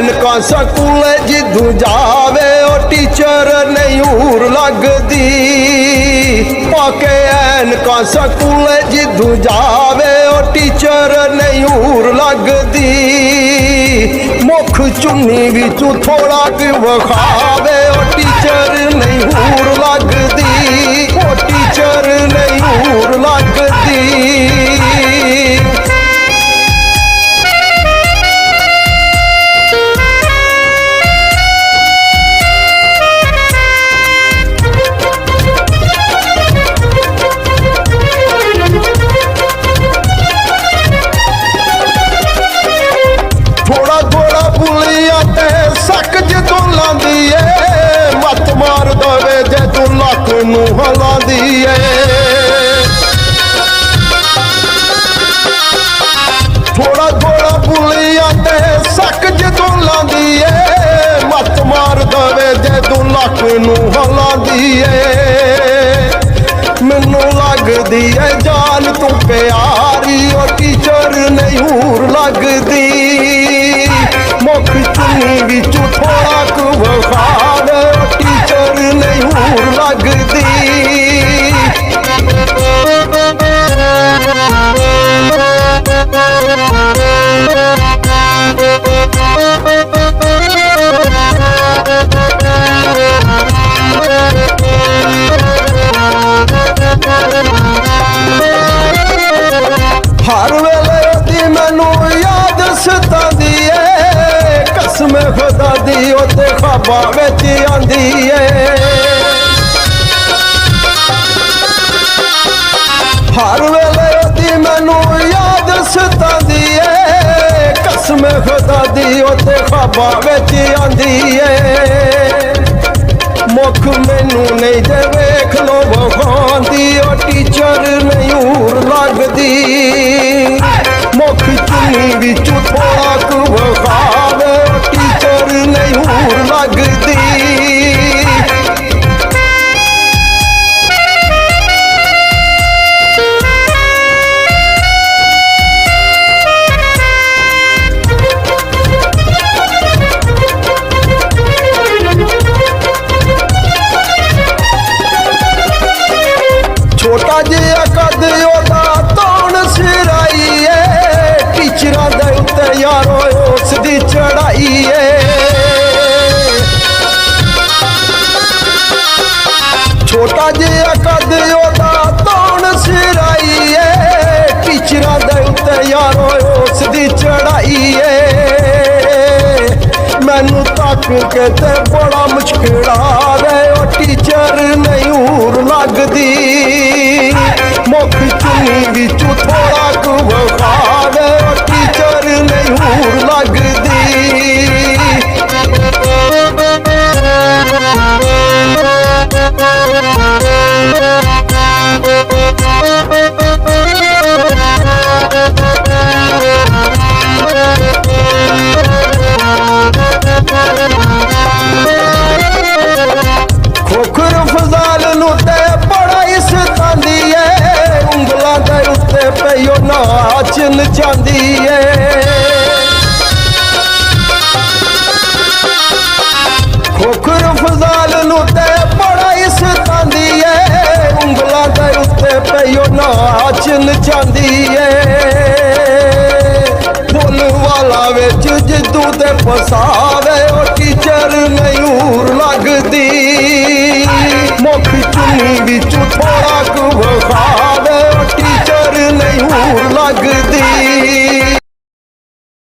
ਐਨਕਾਂ ਸਕੂਲ ਜਿੱਦੂ ਜਾਵੇ ਉਹ ਟੀਚਰ ਨਹੀਂ ਹੂਰ ਲੱਗਦੀ। ਪਾਕੇ ਐਨਕਾਂ ਸਕੂਲ ਜਿੱਦੂ ਜਾਵੇ ਉਹ ਟੀਚਰ ਨਹੀਂ ਹੂਰ ਲੱਗਦੀ। ਮੁੱਖ ਚੁੰਨੀ ਵਿੱਚੋਂ ਥੋੜਾ ਕਿ ਵਿਖਾਵੇ ਉਹ ਟੀਚਰ ਨਹੀਂ ਹੂਰ ਲੱਗਦੀ। ਉਹ ਟੀਚਰ ਨਹੀਂ ਹੂਰ ਲੱਗਦੀ। ਨੂੰ ਹਲਾਂਦੀ ਏ ਥੋੜਾ ਥੋੜਾ ਬੁਲੀਆਂ ਤੇ ਸੱਕ ਜਦੋਂ ਲਾਂਦੀ ਏ। ਮੱਤ ਮਾਰ ਦਵੇ ਜਦੋਂ ਲੱਕ ਨੂੰ ਹਲਾਂਦੀ ਏ। ਮੈਨੂੰ ਲੱਗਦੀ ਏ ਜਾਨ ਤੂੰ ਪਿਆਰੀ ਉਹ ਟੀਚਰ ਨਹੀਂ ਹੂਰ ਲੱਗਦੀ। ਮੁੱਖ ਚੁੰਨੀ ਵਿੱਚੋਂ ਥੋੜਾ ਕੁ ਵਿਖਾਵੇ ਉਹ ਟੀਚਰ ਨਹੀਂ ਹੂਰ ਲੱਗਦੀ। ਹਰ ਵੇਲੇ ਉਹਦੀ ਮੈਨੂੰ ਯਾਦ ਸਤਾਉਂਦੀ ਏ। ਕਸਮ ਖੁਦਾ ਦੀ ਉਹ ਤੇ ਖ਼ਵਾਬਾਂ ਵਿੱਚ ਆਉਂਦੀ ਏ। ਹਰ ਵੇਲੇ ਉਹਦੀ ਮੈਨੂੰ ਯਾਦ ਸਤਾਉਂਦੀ ਏ। ਕਸਮ ਖੁਦਾ ਦੀ ਉਹ ਤੇ ਖ਼ਵਾਬਾਂ ਵਿੱਚ ਆਉਂਦੀ ਏ। ਮੁੱਖ ਮੈਨੂੰ ਨਹੀਂ ਜੇ ਵੇਖ ਲੋ ਵਿਖਾਉਂਦੀ ਉਹ ਟੀਚਰ ਨਹੀਂ ਹੂਰ ਲੱਗਦੀ। ਮੁੱਖ ਚੁੰਨੀ ਵਿੱਚੋਂ ਥੋੜਾ ਕੁ ਵਿਖਾਵੇ ਉਹ ਟੀਚਰ ਨਹੀਂ ਹੂਰ ਲੱਗਦੀ। ਛੋਟਾ ਜਿਹਾ ਕੱਦ ਉਹਦਾ ਤੌਣ ਸਿਰਾਈ ਏ। ਟੀਚਰਾਂ ਦੇ ਉੱਤੇ ਯਾਰੋ ਉਸ ਦੀ ਚੜਾਈ ਏ। ਛੋਟਾ ਜਿਹਾ ਕੱਦ ਉਹਦਾ ਤੌਣ ਸਿਰਾਈ ਏ। ਟੀਚਰਾਂ ਦੇ ਉੱਤੇ ਯਾਰੋ ਉਸ ਦੀ ਚੜਾਈ ਏ। ਮੈਨੂੰ ਤੱਕ ਕੇ ਤੇ ਬੜਾ ਮੁਸ਼ਕਿਲ ਆਵੇ ਉਹ ਟੀਚਰ ਨਹੀਂ ਹੂਰ ਲੱਗਦੀ। ਮੁੱਖ ਚੁੰਨੀ ਵਿੱਚੋਂ ਥੋੜਾ ਕੁ ਵਿਖਾਵੇ ਉਹ ਟੀਚਰ ਨਹੀਂ ਹੂਰ ਲੱਗਦੀ। ਖੋਖਰ ਫਜ਼ਾਲ ਨੂੰ ਤੇ ਬੜਾ ਹੀ ਸਤਾਉਂਦੀ ਏ। ਉਂਗਲਾਂ ਦੇ ਉੱਤੇ ਪਈਓ ਨਾਚ ਨਚਾਉਂਦੀ ਏ। ਖੋਖਰ ਫਜ਼ਾਲ ਨੂੰ ਤੇ ਬੜਾ ਹੀ ਸਤਾਉਂਦੀ ਏ। ਉਂਗਲਾਂ ਦੇ ਉੱਤੇ ਪਈਓ ਨਾਚ ਨਚਾਉਂਦੀ ਏ। ਫੁੱਲ ਵਾਲਾ ਵਿੱਚ ਜਿੱਦੂ ਤੇ ਫਸਾ